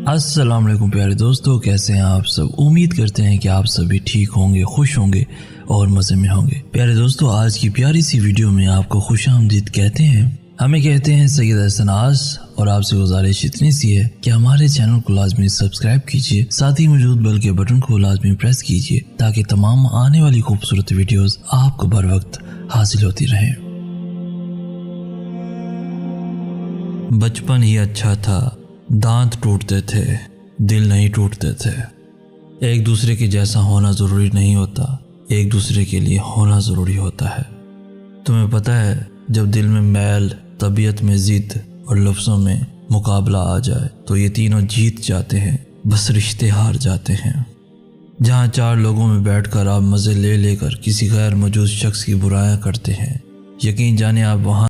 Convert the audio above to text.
अस्सलाम वालेकुम प्यारे दोस्तों, कैसे हैं आप सब। उम्मीद करते हैं कि आप सभी ठीक होंगे, खुश होंगे और मज़े में होंगे। प्यारे दोस्तों, आज की प्यारी सी वीडियो में आपको खुशामदीद कहते हैं। हमें कहते हैं सैयद हसन आस, और आपसे गुजारिश इतनी सी है कि हमारे चैनल को लाजमी सब्सक्राइब कीजिए, साथ ही मौजूद बेल के बटन को लाजमी प्रेस कीजिए ताकि तमाम आने वाली खूबसूरत वीडियोस आपको बर वक्त हासिल होती रहें। बचपन ही अच्छा था, दांत टूटते थे, दिल नहीं टूटते थे। एक दूसरे के जैसा होना ज़रूरी नहीं होता, एक दूसरे के लिए होना ज़रूरी होता है। तुम्हें पता है, जब दिल में मैल, तबीयत में ज़िद और लफ्ज़ों में मुकाबला आ जाए तो ये तीनों जीत जाते हैं, बस रिश्ते हार जाते हैं। जहाँ चार लोगों में बैठकर आप मज़े ले लेकर किसी गैर मौजूद शख्स की बुराइयां करते हैं, यकीन जाने आप वहाँ